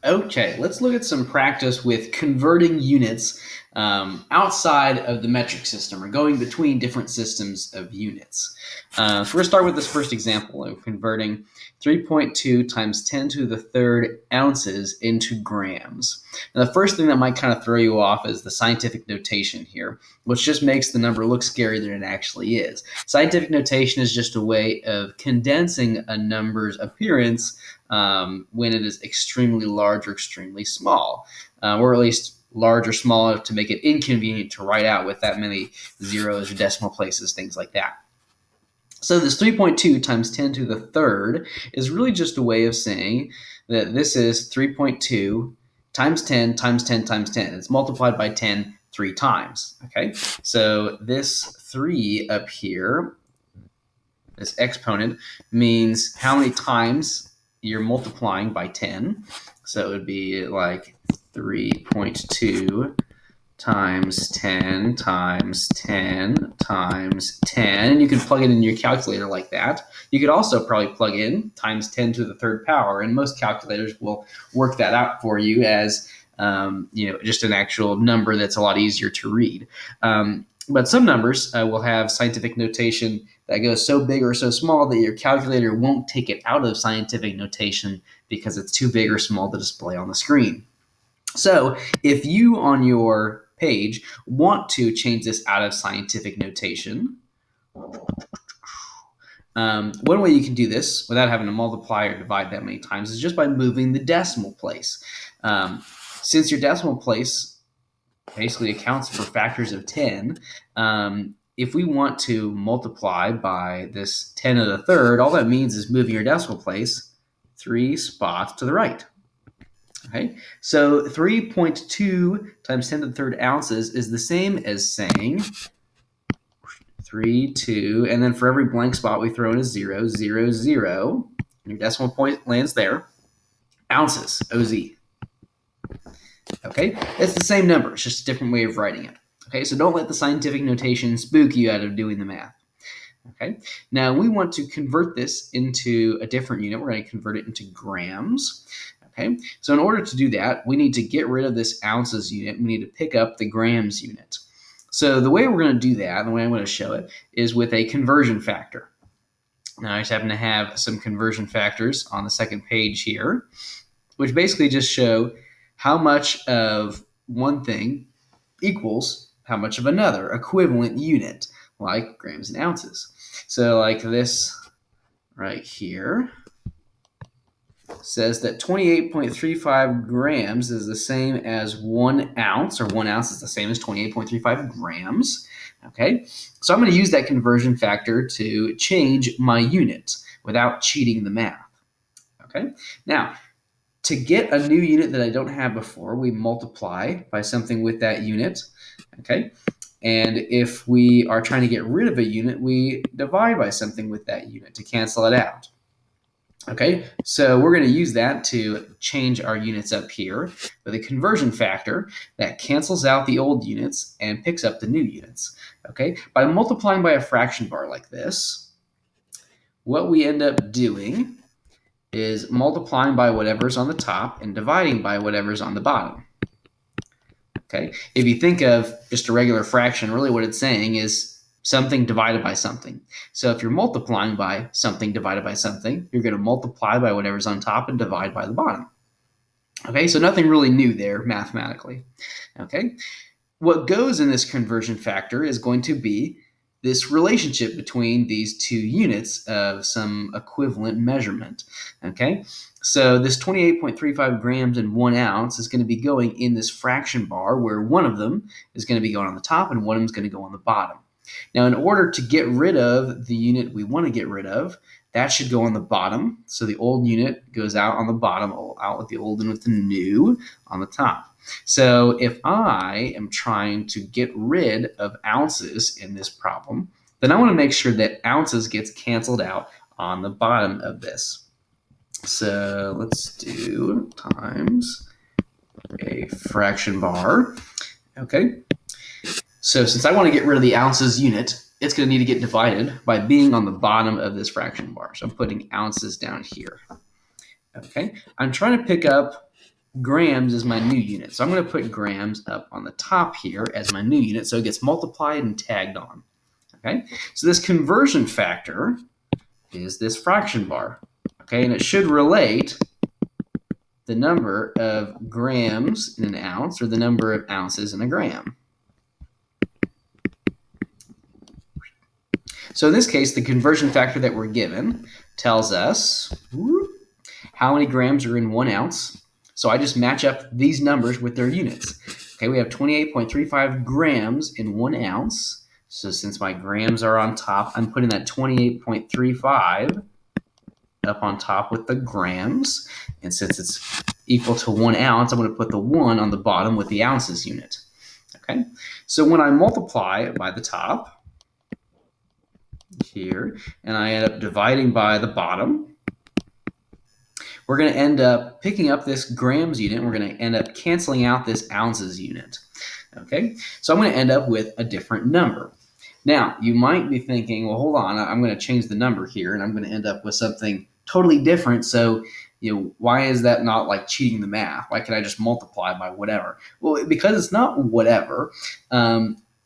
Okay, let's look at some practice with converting units outside of the metric system or going between different systems of units. So we're going to start with this first example of converting 3.2 times 10 to the third ounces into grams. Now, the first thing that might kind of throw you off is the scientific notation here, which just makes the number look scarier than it actually is. Scientific notation is just a way of condensing a number's appearance when it is extremely large or extremely small, or at least large or small enough to make it inconvenient to write out with that many zeros or decimal places, things like that. So this 3.2 times 10 to the third is really just a way of saying that this is 3.2 times 10 times 10 times 10. It's multiplied by 10 3 times. Okay, so this 3 up here, this exponent, means how many times you're multiplying by 10. So it would be like 3.2 times 10 times 10 times 10. And you can plug it in your calculator like that. You could also probably plug in times 10 to the third power, and most calculators will work that out for you as just an actual number that's a lot easier to read. But some numbers will have scientific notation that goes so big or so small that your calculator won't take it out of scientific notation because it's too big or small to display on the screen. So if you on your page want to change this out of scientific notation, one way you can do this without having to multiply or divide that many times is just by moving the decimal place. Since your decimal place basically accounts for factors of 10, if we want to multiply by this 10 to the third, all that means is moving your decimal place 3 spots to the right. Okay, so 3.2 times 10 to the third ounces is the same as saying 3, 2, and then for every blank spot we throw in a 0, 0, 0. Your decimal point lands there. Ounces, OZ. Okay, it's the same number. It's just a different way of writing it. Okay, so don't let the scientific notation spook you out of doing the math. Okay, now we want to convert this into a different unit. We're going to convert it into grams. Okay, so in order to do that, we need to get rid of this ounces unit. We need to pick up the grams unit. So the way we're going to do that, the way I'm going to show it, is with a conversion factor. Now I just happen to have some conversion factors on the second page here, which basically just show how much of one thing equals how much of another equivalent unit, like grams and ounces. So like this right here says that 28.35 grams is the same as 1 ounce, or 1 ounce is the same as 28.35 grams. Okay, so I'm going to use that conversion factor to change my unit without cheating the math. Okay, now to get a new unit that I don't have before, we multiply by something with that unit. Okay, and if we are trying to get rid of a unit, we divide by something with that unit to cancel it out. Okay, so we're going to use that to change our units up here with a conversion factor that cancels out the old units and picks up the new units. Okay, by multiplying by a fraction bar like this, what we end up doing is multiplying by whatever's on the top and dividing by whatever's on the bottom. Okay, if you think of just a regular fraction, really what it's saying is something divided by something. So if you're multiplying by something divided by something, you're going to multiply by whatever's on top and divide by the bottom. Okay, so nothing really new there mathematically. Okay, what goes in this conversion factor is going to be this relationship between these two units of some equivalent measurement. Okay, so this 28.35 grams and 1 ounce is going to be going in this fraction bar where one of them is going to be going on the top and one of them is going to go on the bottom. Now, in order to get rid of the unit we want to get rid of, that should go on the bottom. So the old unit goes out on the bottom, out with the old and with the new on the top. So if I am trying to get rid of ounces in this problem, then I want to make sure that ounces gets canceled out on the bottom of this. So let's do times a fraction bar. Okay. So since I want to get rid of the ounces unit, it's going to need to get divided by being on the bottom of this fraction bar. So I'm putting ounces down here. Okay, I'm trying to pick up grams is my new unit. So I'm going to put grams up on the top here as my new unit, so it gets multiplied and tagged on. Okay, so this conversion factor is this fraction bar. Okay, and it should relate the number of grams in an ounce or the number of ounces in a gram. So in this case, the conversion factor that we're given tells us how many grams are in 1 ounce. So I just match up these numbers with their units. Okay, we have 28.35 grams in 1 ounce. So since my grams are on top, I'm putting that 28.35 up on top with the grams. And since it's equal to 1 ounce, I'm going to put the 1 on the bottom with the ounces unit. Okay, so when I multiply by the top here, and I end up dividing by the bottom, we're going to end up picking up this grams unit, and we're going to end up canceling out this ounces unit. Okay, so I'm going to end up with a different number. Now, you might be thinking, well, hold on, I'm going to change the number here, and I'm going to end up with something totally different. So, why is that not like cheating the math? Why can't I just multiply by whatever? Well, because it's not whatever.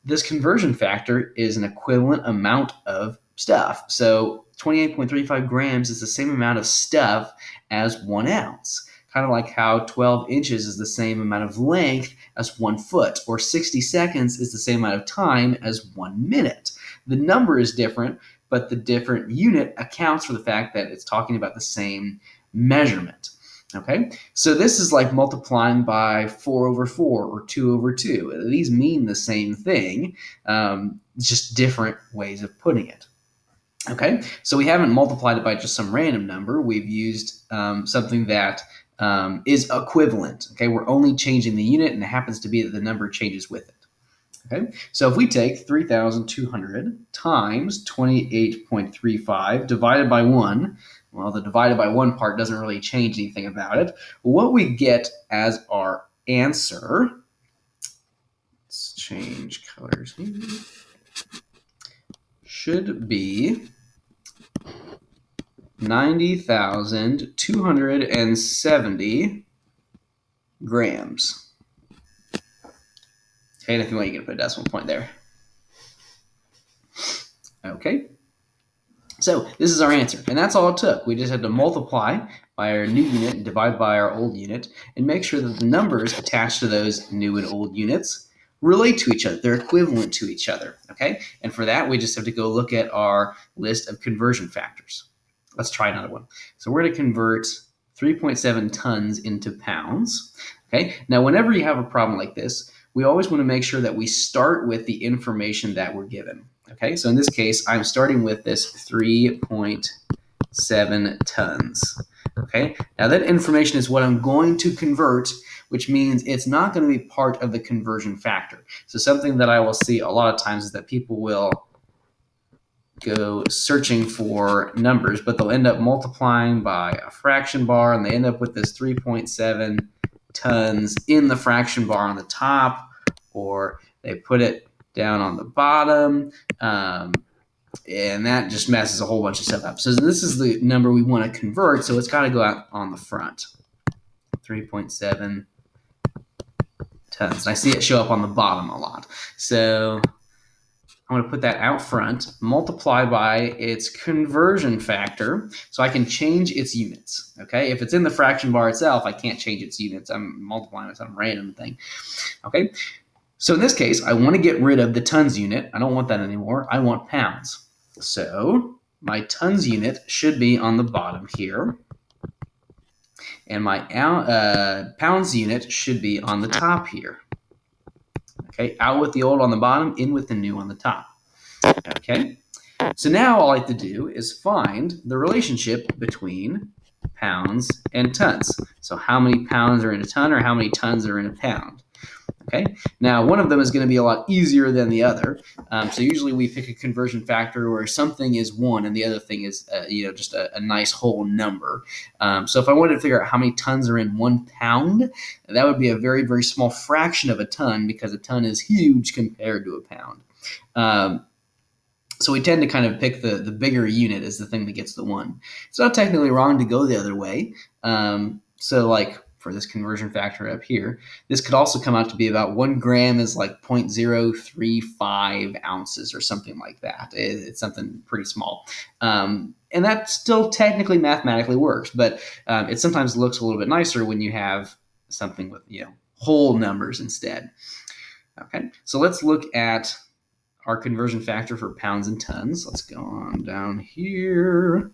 This conversion factor is an equivalent amount of stuff. So 28.35 grams is the same amount of stuff as 1 ounce. Kind of like how 12 inches is the same amount of length as 1 foot, or 60 seconds is the same amount of time as 1 minute. The number is different, but the different unit accounts for the fact that it's talking about the same measurement. Okay, so this is like multiplying by 4 over 4 or 2 over 2. These mean the same thing, just different ways of putting it. Okay, so we haven't multiplied it by just some random number. We've used something that is equivalent. Okay, we're only changing the unit, and it happens to be that the number changes with it. Okay, so if we take 3,200 times 28.35 divided by 1, well, the divided by 1 part doesn't really change anything about it. What we get as our answer, let's change colors here, should be 90,270 grams. Okay, and if you want, you can put a decimal point there. Okay, so this is our answer, and that's all it took. We just had to multiply by our new unit and divide by our old unit and make sure that the numbers attached to those new and old units relate to each other. They're equivalent to each other, okay? And for that, we just have to go look at our list of conversion factors. Let's try another one. So we're going to convert 3.7 tons into pounds, okay? Now, whenever you have a problem like this, we always want to make sure that we start with the information that we're given. Okay, so in this case, I'm starting with this 3.7 tons. Okay, now that information is what I'm going to convert, which means it's not going to be part of the conversion factor. So something that I will see a lot of times is that people will go searching for numbers, but they'll end up multiplying by a fraction bar, and they end up with this 3.7 tons in the fraction bar on the top, or they put it down on the bottom, and that just messes a whole bunch of stuff up. So this is the number we want to convert, so it's got to go out on the front. 3.7 tons. And I see it show up on the bottom a lot. So I'm going to put that out front, multiply by its conversion factor, so I can change its units. Okay, if it's in the fraction bar itself, I can't change its units. I'm multiplying with some random thing. Okay, so in this case, I want to get rid of the tons unit. I don't want that anymore. I want pounds. So my tons unit should be on the bottom here, and my pounds unit should be on the top here. Okay, out with the old on the bottom, in with the new on the top. Okay, so now all I have to do is find the relationship between pounds and tons. So how many pounds are in a ton, or how many tons are in a pound? Okay, now one of them is going to be a lot easier than the other. So usually we pick a conversion factor where something is 1 and the other thing is just a nice whole number. So if I wanted to figure out how many tons are in 1 pound, that would be a very, very small fraction of a ton, because a ton is huge compared to a pound. So we tend to kind of pick the bigger unit as the thing that gets the 1. It's not technically wrong to go the other way. So like, for this conversion factor up here, this could also come out to be about 1 gram is like 0.035 ounces or something like that. It's something pretty small. And that still technically mathematically works, but it sometimes looks a little bit nicer when you have something with, whole numbers instead. Okay, so let's look at our conversion factor for pounds and tons. Let's go on down here.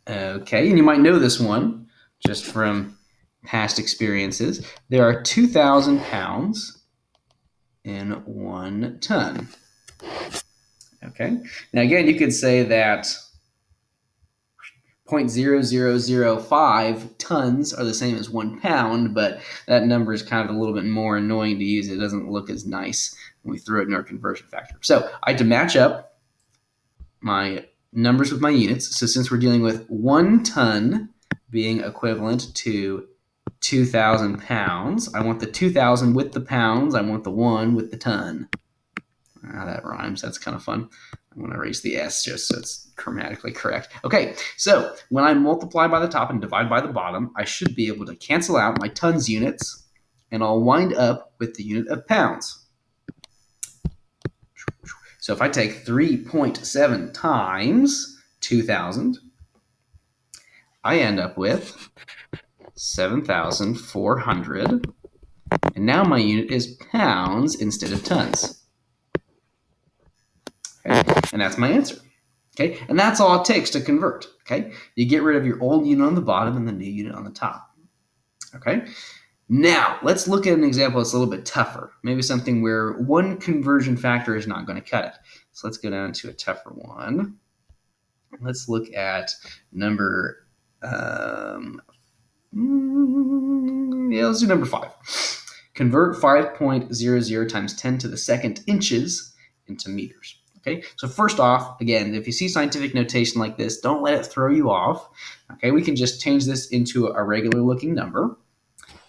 Okay, and you might know this one just from past experiences. There are 2,000 pounds in 1 ton. Okay, now again, you could say that 0.0005 tons are the same as 1 pound, but that number is kind of a little bit more annoying to use. It doesn't look as nice when we throw it in our conversion factor. So I had to match up my numbers with my units. So since we're dealing with 1 ton being equivalent to 2,000 pounds, I want the 2,000 with the pounds. I want the 1 with the ton. That rhymes. That's kind of fun. I'm going to erase the S just so it's grammatically correct. Okay, so when I multiply by the top and divide by the bottom, I should be able to cancel out my tons units, and I'll wind up with the unit of pounds. So if I take 3.7 times 2,000, I end up with 7,400. And now my unit is pounds instead of tons. Okay, and that's my answer. Okay, and that's all it takes to convert. Okay, you get rid of your old unit on the bottom and the new unit on the top. Okay, now let's look at an example that's a little bit tougher. Maybe something where one conversion factor is not going to cut it. So let's go down to a tougher one. Let's look at number, let's do number 5. Convert 5.00 times 10 to the second inches into meters. Okay, so first off, again, if you see scientific notation like this, don't let it throw you off. Okay, we can just change this into a regular looking number.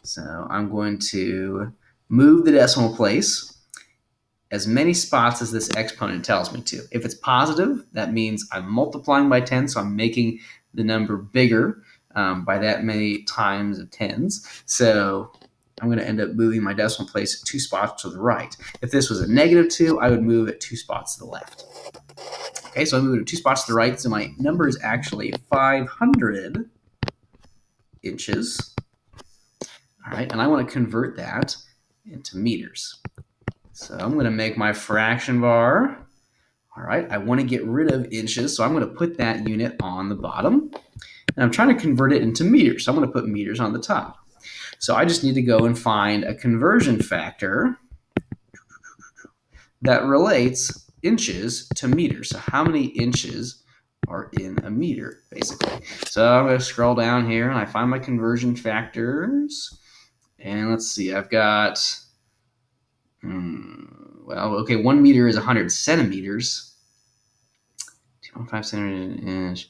So I'm going to move the decimal place as many spots as this exponent tells me to. If it's positive, that means I'm multiplying by 10, so I'm making the number bigger by that many times of tens. So I'm going to end up moving my decimal place 2 spots to the right. If this was a -2, I would move it 2 spots to the left. Okay, so I moved it 2 spots to the right, so my number is actually 500 inches. All right, and I want to convert that into meters. So I'm going to make my fraction bar. All right, I want to get rid of inches, so I'm going to put that unit on the bottom. And I'm trying to convert it into meters, so I'm going to put meters on the top. So I just need to go and find a conversion factor that relates inches to meters. So how many inches are in a meter, basically? So I'm going to scroll down here and I find my conversion factors. And let's see, I've got, 1 meter is 100 centimeters. 2.5 centimeters an inch.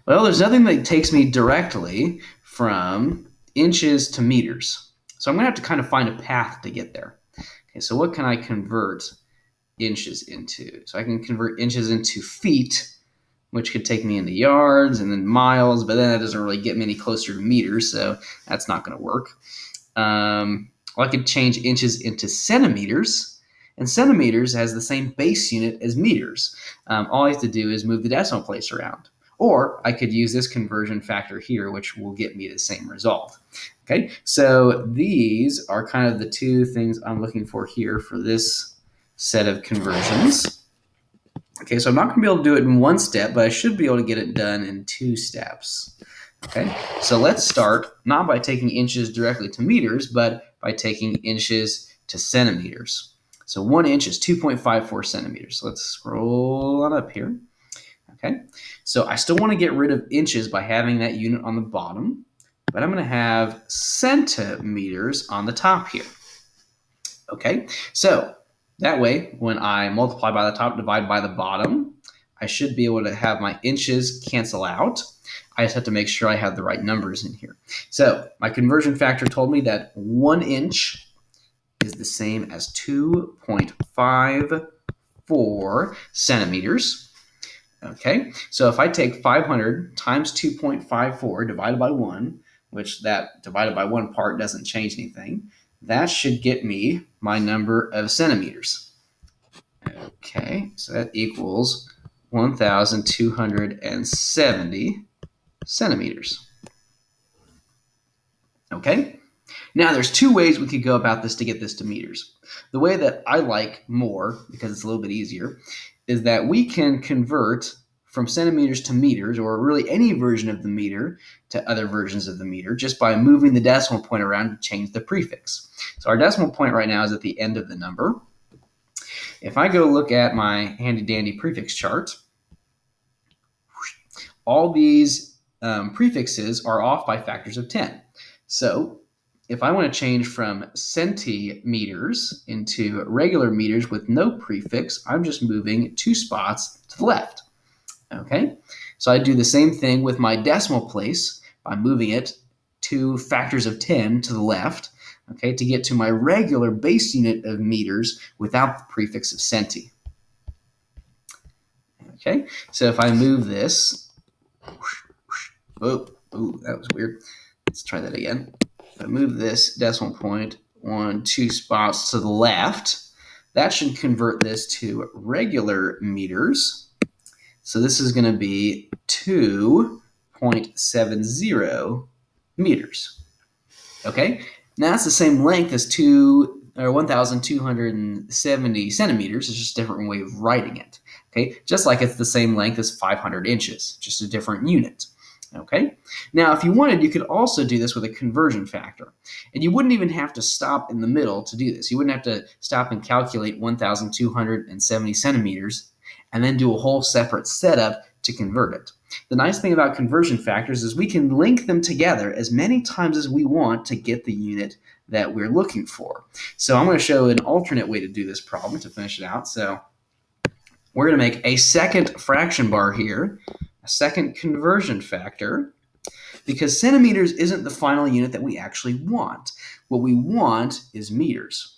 Well, there's nothing that takes me directly from inches to meters. So I'm going to have to kind of find a path to get there. Okay, so what can I convert inches into? So I can convert inches into feet, which could take me into yards and then miles, but then that doesn't really get me any closer to meters, so that's not going to work. Well, I could change inches into centimeters, and centimeters has the same base unit as meters. All I have to do is move the decimal place around. Or I could use this conversion factor here, which will get me the same result. Okay, so these are kind of the 2 things I'm looking for here for this set of conversions. Okay, so I'm not going to be able to do it in 1 step, but I should be able to get it done in 2 steps. Okay, so let's start not by taking inches directly to meters, but by taking inches to centimeters. So 1 inch is 2.54 centimeters. So let's scroll on up here. Okay, so I still want to get rid of inches by having that unit on the bottom, but I'm going to have centimeters on the top here. Okay, so that way, when I multiply by the top, divide by the bottom, I should be able to have my inches cancel out. I just have to make sure I have the right numbers in here. So my conversion factor told me that 1 inch is the same as 2.54 centimeters. Okay, so if I take 500 times 2.54 divided by 1, which that divided by 1 part doesn't change anything. That should get me my number of centimeters. Okay, so that equals 1,270 centimeters. Okay, now there's two ways we could go about this to get this to meters. The way that I like more, because it's a little bit easier, is that we can convert from centimeters to meters, or really any version of the meter to other versions of the meter, just by moving the decimal point around to change the prefix. So our decimal point right now is at the end of the number. If I go look at my handy dandy prefix chart, all these prefixes are off by factors of 10. So if I want to change from centimeters into regular meters with no prefix, I'm just moving 2 spots to the left. Okay, so I do the same thing with my decimal place by moving it 2 factors of 10 to the left, okay, to get to my regular base unit of meters without the prefix of centi. Okay, so if I move this, oh, that was weird. Let's try that again. If I move this decimal point 2 spots to the left, that should convert this to regular meters. So this is going to be 2.70 meters. Okay, now that's the same length as 1,270 centimeters. It's just a different way of writing it. Okay, just like it's the same length as 500 inches, just a different unit. Okay, now if you wanted, you could also do this with a conversion factor. And you wouldn't even have to stop in the middle to do this. You wouldn't have to stop and calculate 1,270 centimeters and then do a whole separate setup to convert it. The nice thing about conversion factors is we can link them together as many times as we want to get the unit that we're looking for. So I'm going to show an alternate way to do this problem to finish it out. So we're going to make a second fraction bar here, a second conversion factor, because centimeters isn't the final unit that we actually want. What we want is meters.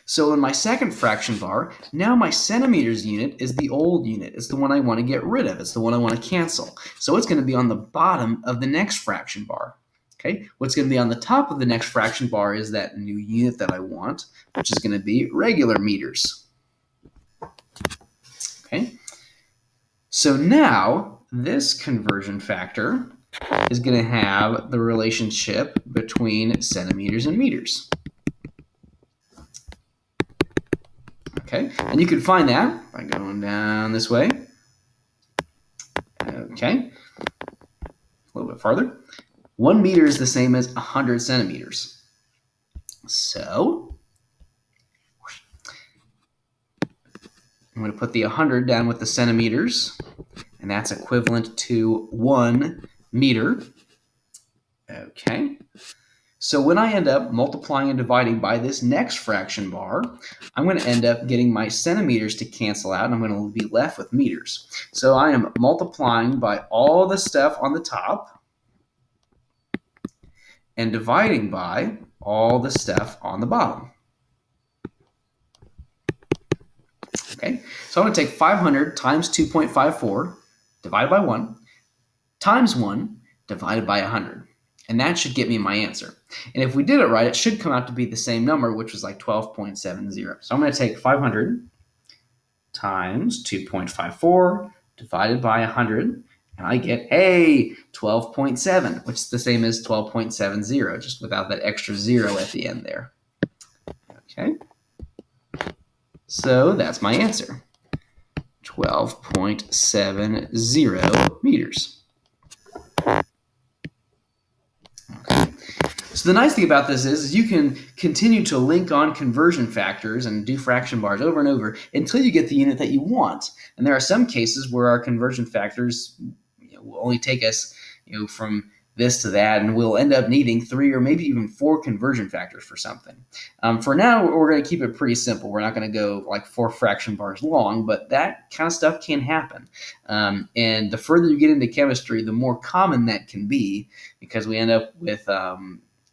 So in my second fraction bar, now my centimeters unit is the old unit. It's the one I want to get rid of. It's the one I want to cancel. So it's going to be on the bottom of the next fraction bar. Okay, what's going to be on the top of the next fraction bar is that new unit that I want, which is going to be regular meters. Okay, so now this conversion factor is going to have the relationship between centimeters and meters. Okay, and you can find that by going down this way. Okay, a little bit farther. 1 meter is the same as 100 centimeters. So I'm going to put the 100 down with the centimeters, and that's equivalent to 1 meter. Okay. So when I end up multiplying and dividing by this next fraction bar, I'm going to end up getting my centimeters to cancel out, and I'm going to be left with meters. So I am multiplying by all the stuff on the top and dividing by all the stuff on the bottom. Okay, so I'm going to take 500 times 2.54 divided by 1 times 1 divided by 100. And that should get me my answer. And if we did it right, it should come out to be the same number, which was like 12.70. So I'm going to take 500 times 2.54 divided by 100, and I get, hey, 12.7, which is the same as 12.70, just without that extra 0 at the end there. Okay. So that's my answer, 12.70 meters. Okay. So the nice thing about this is you can continue to link on conversion factors and do fraction bars over and over until you get the unit that you want. And there are some cases where our conversion factors will only take us from this to that, and we'll end up needing 3 or maybe even 4 conversion factors for something. For now, we're going to keep it pretty simple. We're not going to go like 4 fraction bars long, but that kind of stuff can happen. And the further you get into chemistry, the more common that can be, because we end up with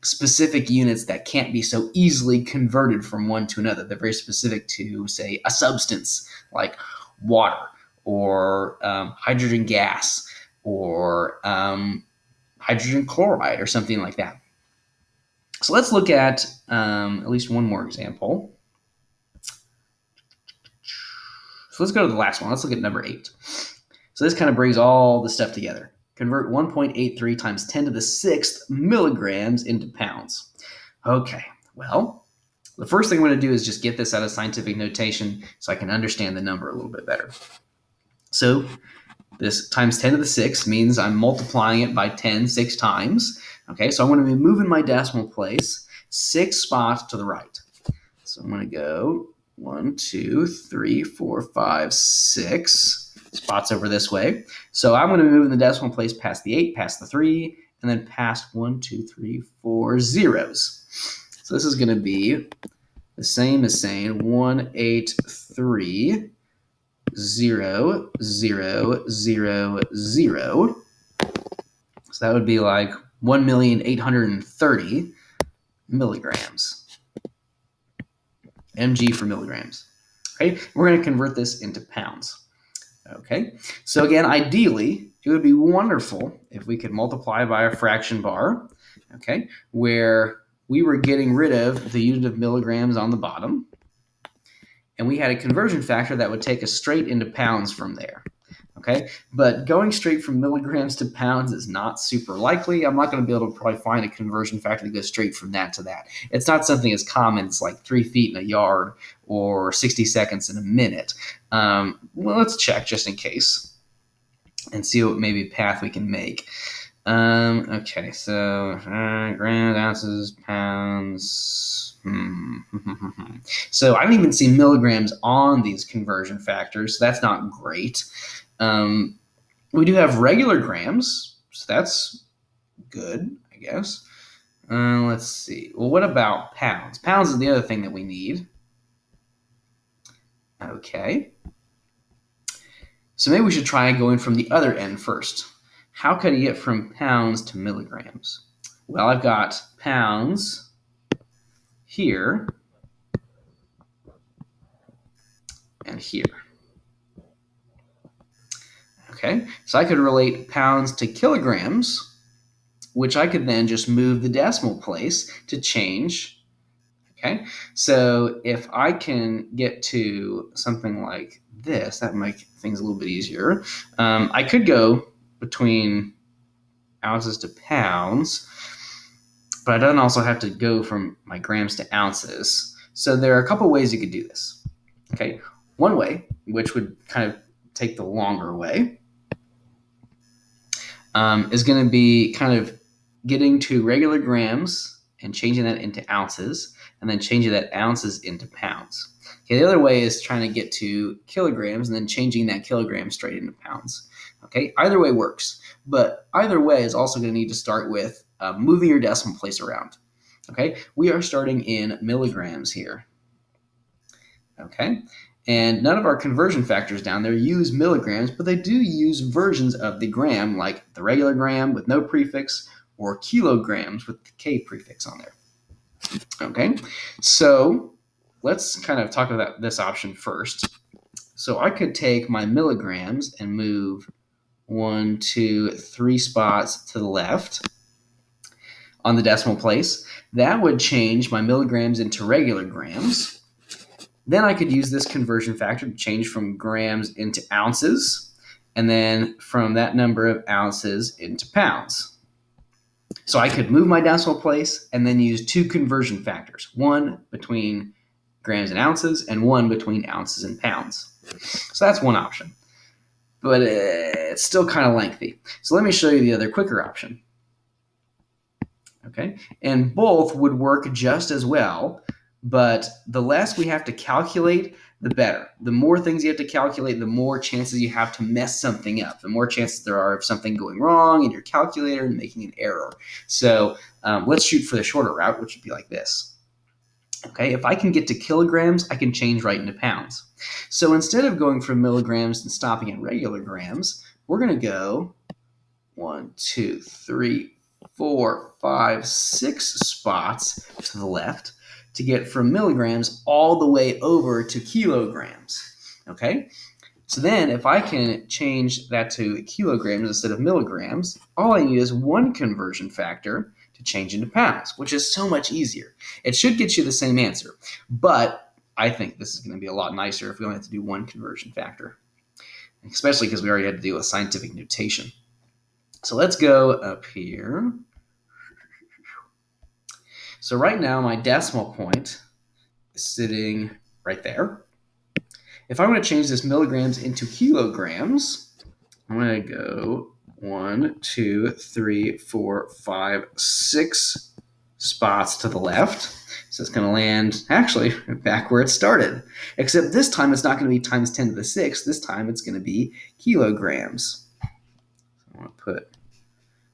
specific units that can't be so easily converted from one to another. They're very specific to, say, a substance like water or hydrogen gas or hydrogen chloride or something like that. So let's look at least one more example. So let's go to the last one. Let's look at number 8. So this kind of brings all the stuff together. Convert 1.83 times 10 to the 6th milligrams into pounds. Okay, well, the first thing I'm going to do is just get this out of scientific notation so I can understand the number a little bit better. So this times 10 to the 6th means I'm multiplying it by 10 6 times. Okay, so I'm going to be moving my decimal place 6 spots to the right. So I'm going to go 1, 2, 3, 4, 5, 6 spots over this way. So I'm going to move in the decimal place past the 8, past the 3, and then past 1, 2, 3, 4 zeros. So this is going to be the same as saying 183 0 0 0 0. So that would be like 1,830 milligrams. mg for milligrams. Okay, we're going to convert this into pounds. Okay, so again, ideally, it would be wonderful if we could multiply by a fraction bar, okay, where we were getting rid of the unit of milligrams on the bottom, and we had a conversion factor that would take us straight into pounds from there. Okay, but going straight from milligrams to pounds is not super likely. I'm not going to be able to probably find a conversion factor that goes straight from that to that. It's not something as common as like 3 feet in a yard or 60 seconds in a minute. Well, let's check just in case and see what maybe path we can make. Okay, so grams, ounces, pounds. So I don't even see milligrams on these conversion factors. So that's not great. We do have regular grams, so that's good, I guess. Let's see. Well, what about pounds? Pounds is the other thing that we need. Okay. So maybe we should try going from the other end first. How can I get from pounds to milligrams? Well, I've got pounds here and here. Okay, so I could relate pounds to kilograms, which I could then just move the decimal place to change. Okay, so if I can get to something like this, that might make things a little bit easier. I could go between ounces to pounds, but I don't also have to go from my grams to ounces. So there are a couple ways you could do this. Okay, one way, which would kind of take the longer way, is going to be kind of getting to regular grams and changing that into ounces, and then changing that ounces into pounds. Okay, the other way is trying to get to kilograms and then changing that kilogram straight into pounds. Okay, either way works, but either way is also going to need to start with moving your decimal place around. Okay, we are starting in milligrams here. Okay, and none of our conversion factors down there use milligrams, but they do use versions of the gram, like the regular gram with no prefix, or kilograms with the K prefix on there. Okay, so let's kind of talk about this option first. So I could take my milligrams and move 1, 2, 3 spots to the left on the decimal place. That would change my milligrams into regular grams. Then I could use this conversion factor to change from grams into ounces, and then from that number of ounces into pounds. So I could move my decimal place and then use 2 conversion factors, one between grams and ounces and one between ounces and pounds. So that's one option, but it's still kind of lengthy. So let me show you the other quicker option. Okay, and both would work just as well, but the less we have to calculate, the better. The more things you have to calculate, the more chances you have to mess something up. The more chances there are of something going wrong in your calculator and making an error. So let's shoot for the shorter route, which would be like this. Okay, if I can get to kilograms, I can change right into pounds. So instead of going from milligrams and stopping at regular grams, we're going to go 1, 2, 3, 4, 5, 6 spots to the left to get from milligrams all the way over to kilograms. Okay, So then if I can change that to kilograms instead of milligrams, all I need is one conversion factor to change into pounds, which is so much easier. It should get you the same answer, but I think this is going to be a lot nicer if we only have to do one conversion factor, especially because we already had to deal with scientific notation. So let's go up here. So right now my decimal point is sitting right there. If I want to change this milligrams into kilograms, I'm going to go 1, 2, 3, 4, 5, 6 spots to the left. So it's going to land actually back where it started. Except this time it's not going to be times 10 to the 6th. This time it's going to be kilograms. So I'm going to put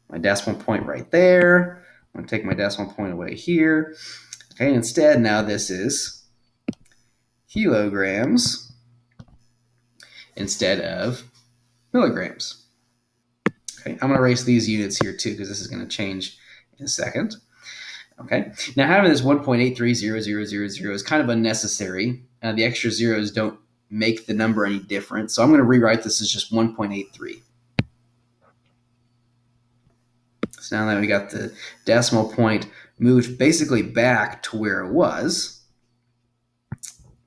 my decimal point right there. I'm going to take my decimal point away here. Okay, instead now this is kilograms instead of milligrams. Okay, I'm going to erase these units here too because this is going to change in a second. Okay, now having this 1.830000 is kind of unnecessary. The extra zeros don't make the number any different, so I'm going to rewrite this as just 1.83. So now that we got the decimal point moved basically back to where it was,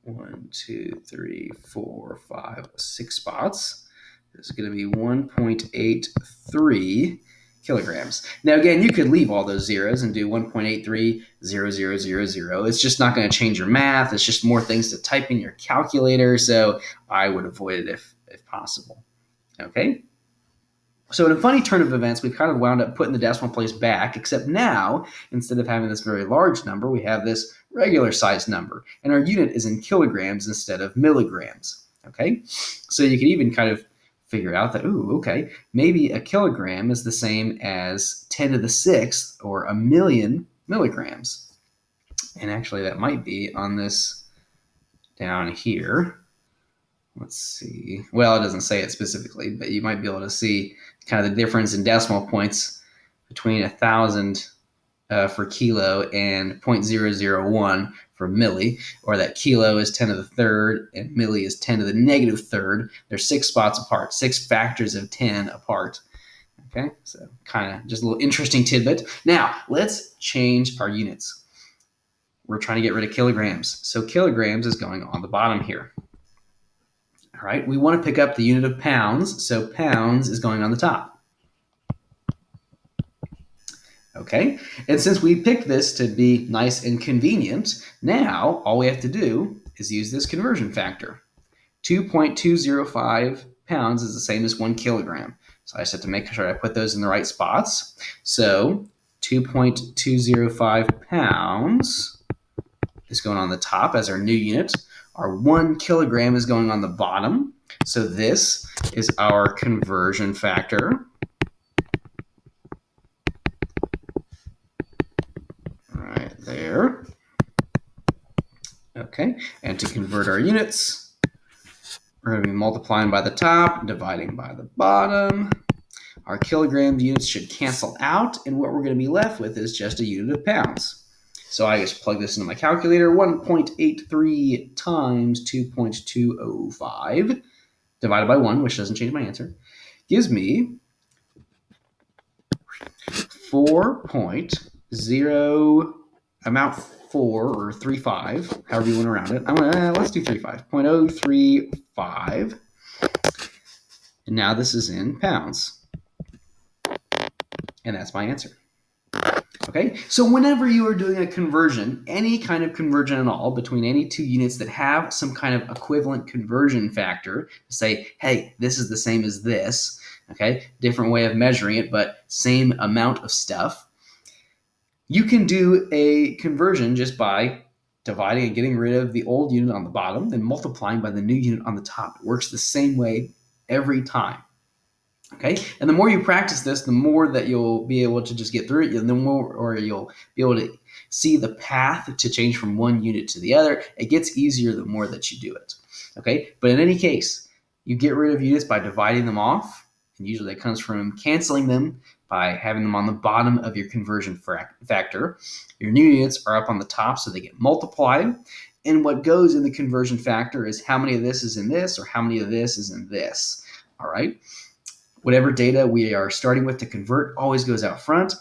1, 2, 3, 4, 5, 6 spots. This is going to be 1.83 kilograms. Now, again, you could leave all those zeros and do 1.830000. It's just not going to change your math. It's just more things to type in your calculator, so I would avoid it if possible. Okay? So in a funny turn of events, we've kind of wound up putting the decimal place back, except now, instead of having this very large number, we have this regular size number, and our unit is in kilograms instead of milligrams. Okay? So you can even kind of figure out that, okay, maybe a kilogram is the same as 10 to the 6th or a million milligrams. And actually that might be on this down here. Let's see. Well, it doesn't say it specifically, but you might be able to see kind of the difference in decimal points between 1,000 for kilo and 0.001 for milli, or that kilo is 10 to the third and milli is 10 to the negative third. They're 6 spots apart, 6 factors of 10 apart. Okay, so kind of just a little interesting tidbit. Now, let's change our units. We're trying to get rid of kilograms. So kilograms is going on the bottom here. All right, we want to pick up the unit of pounds, so pounds is going on the top. Okay, and since we picked this to be nice and convenient, now all we have to do is use this conversion factor. 2.205 pounds is the same as 1 kilogram. So I just have to make sure I put those in the right spots. So 2.205 pounds is going on the top as our new unit. Our 1 kilogram is going on the bottom. So this is our conversion factor. Right there. Okay, and to convert our units, we're going to be multiplying by the top, dividing by the bottom. Our kilogram units should cancel out, and what we're going to be left with is just a unit of pounds. So I just plug this into my calculator. 1.83 times 2.205 divided by 1, which doesn't change my answer, gives me 4.0, amount 4 or 35, however you want to round it. Let's do 35, 0.035. And now this is in pounds. And that's my answer. Okay, so whenever you are doing a conversion, any kind of conversion at all between any two units that have some kind of equivalent conversion factor, say, hey, this is the same as this, okay, different way of measuring it, but same amount of stuff, you can do a conversion just by dividing and getting rid of the old unit on the bottom and multiplying by the new unit on the top. It works the same way every time. Okay, and the more you practice this, the more that you'll be able to just get through it, and the more, or you'll be able to see the path to change from one unit to the other. It gets easier the more that you do it. Okay, but in any case, you get rid of units by dividing them off, and usually that comes from canceling them by having them on the bottom of your conversion factor. Your new units are up on the top, so they get multiplied. And what goes in the conversion factor is how many of this is in this or how many of this is in this. All right. Whatever data we are starting with to convert always goes out front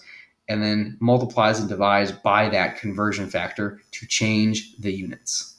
and then multiplies and divides by that conversion factor to change the units.